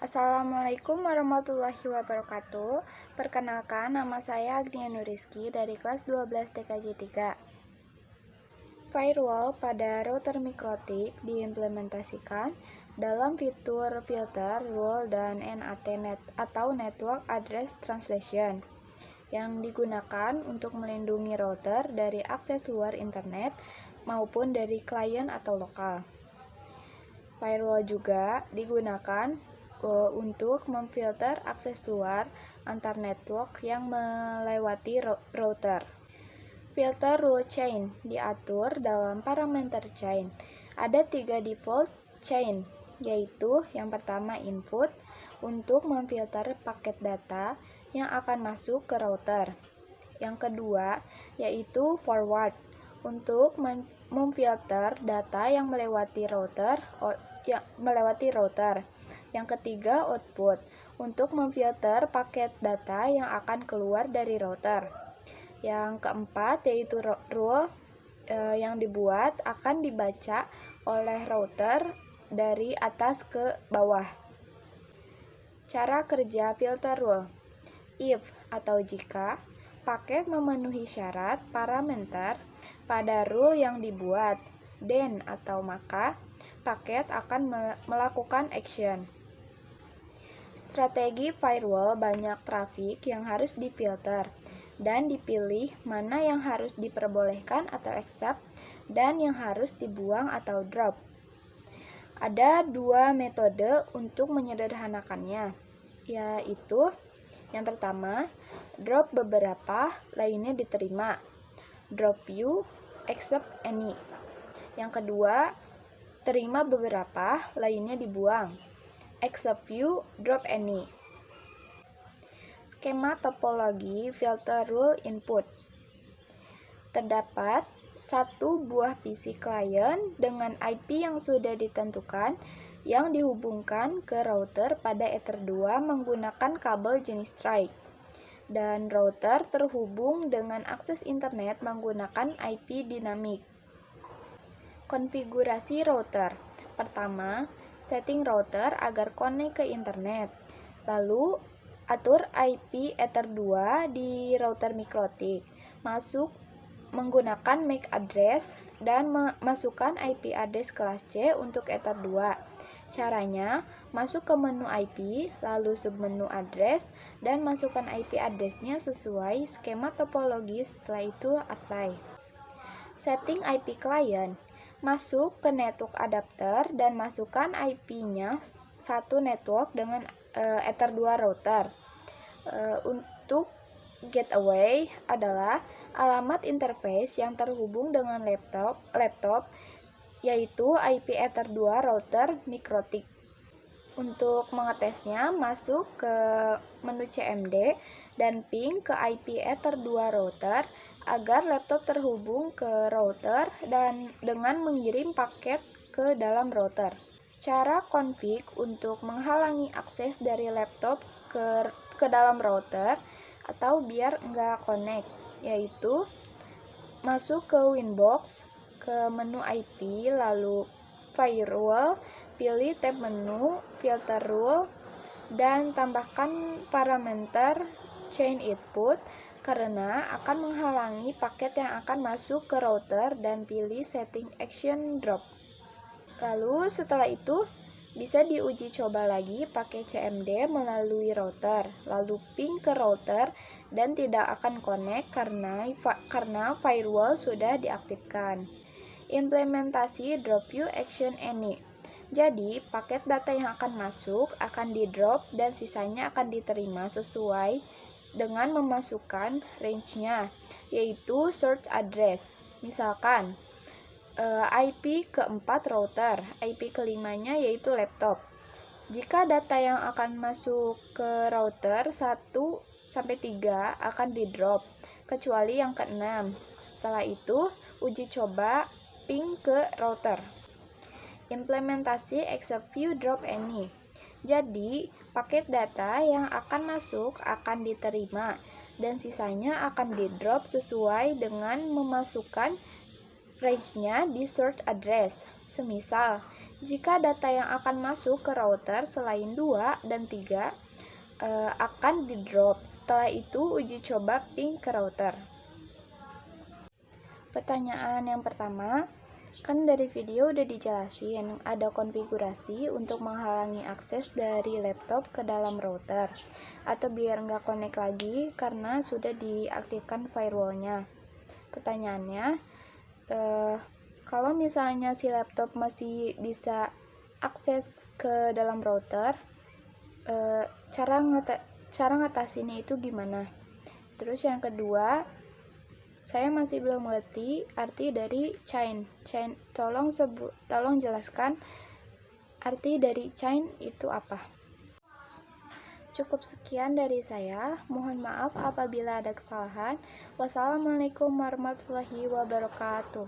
Assalamualaikum warahmatullahi wabarakatuh. Perkenalkan, nama saya Agnia Nuriski dari kelas 12 TKJ 3. Firewall pada router mikrotik diimplementasikan dalam fitur filter, rule, dan NAT atau Network Address Translation yang digunakan untuk melindungi router dari akses luar internet maupun dari klien atau lokal. Firewall juga digunakan untuk memfilter akses luar antar network yang melewati router. Filter rule chain diatur dalam parameter chain. Ada 3 default chain, yaitu yang pertama input untuk memfilter paket data yang akan masuk ke router. Yang kedua yaitu forward untuk memfilter data yang melewati router. Yang ketiga output untuk memfilter paket data yang akan keluar dari router. Yang keempat yaitu rule yang dibuat akan dibaca oleh router dari atas ke bawah. Cara kerja filter rule. If atau jika paket memenuhi syarat parameter pada rule yang dibuat, then atau maka paket akan melakukan action. Strategi firewall banyak trafik yang harus difilter dan dipilih mana yang harus diperbolehkan atau accept dan yang harus dibuang atau drop. Ada 2 metode untuk menyederhanakannya, yaitu yang pertama, drop beberapa, lainnya diterima. Drop few, accept any. Yang kedua, terima beberapa, lainnya dibuang. Accept few, drop any. Skema topologi filter rule input. Terdapat satu buah PC client dengan IP yang sudah ditentukan yang dihubungkan ke router pada Ether 2 menggunakan kabel jenis strike. Dan router terhubung dengan akses internet menggunakan IP dinamik. Konfigurasi router. Pertama, setting router agar connect ke internet. Lalu, atur IP Ether 2 di router mikrotik. Masuk menggunakan MAC address dan masukkan IP address kelas C untuk Ether 2. Caranya, masuk ke menu IP, lalu submenu address, dan masukkan IP address-nya sesuai skema topologi. Setelah itu, apply. Setting IP client. Masuk ke network adapter dan masukkan IP-nya satu network dengan Ether 2 router. Untuk gateway adalah alamat interface yang terhubung dengan laptop yaitu IP Ether 2 router mikrotik. Untuk mengetesnya, masuk ke menu CMD dan ping ke IP Ether 2 router agar laptop terhubung ke router dan dengan mengirim paket ke dalam router. Cara config untuk menghalangi akses dari laptop ke dalam router atau biar enggak connect, yaitu masuk ke Winbox, ke menu IP, lalu firewall, pilih tab menu filter rule, dan tambahkan parameter chain input karena akan menghalangi paket yang akan masuk ke router dan pilih setting action drop. Lalu setelah itu bisa diuji coba lagi pakai CMD melalui router, lalu ping ke router dan tidak akan connect karena firewall sudah diaktifkan. Implementasi drop view action any. Jadi, paket data yang akan masuk akan di-drop dan sisanya akan diterima sesuai dengan memasukkan range-nya, yaitu search address. Misalkan, IP keempat router, IP kelimanya yaitu laptop. Jika data yang akan masuk ke router 1-3 akan di-drop, kecuali yang ke-6. Setelah itu, uji coba ping ke router. Implementasi accept view drop any. Jadi, paket data yang akan masuk akan diterima dan sisanya akan di-drop sesuai dengan memasukkan range-nya di search address. Semisal, Jika data yang akan masuk ke router selain 2 dan 3 akan di-drop. Setelah itu, uji coba ping ke router. Pertanyaan yang pertama, kan dari video udah dijelasin ada konfigurasi untuk menghalangi akses dari laptop ke dalam router atau biar nggak connect lagi karena sudah diaktifkan firewallnya. Pertanyaannya, kalau misalnya si laptop masih bisa akses ke dalam router, cara ngatasinnya itu gimana? Terus yang kedua, saya masih belum mengerti arti dari chain. Tolong jelaskan arti dari chain itu apa. Cukup sekian dari saya. Mohon maaf apabila ada kesalahan. Wassalamualaikum warahmatullahi wabarakatuh.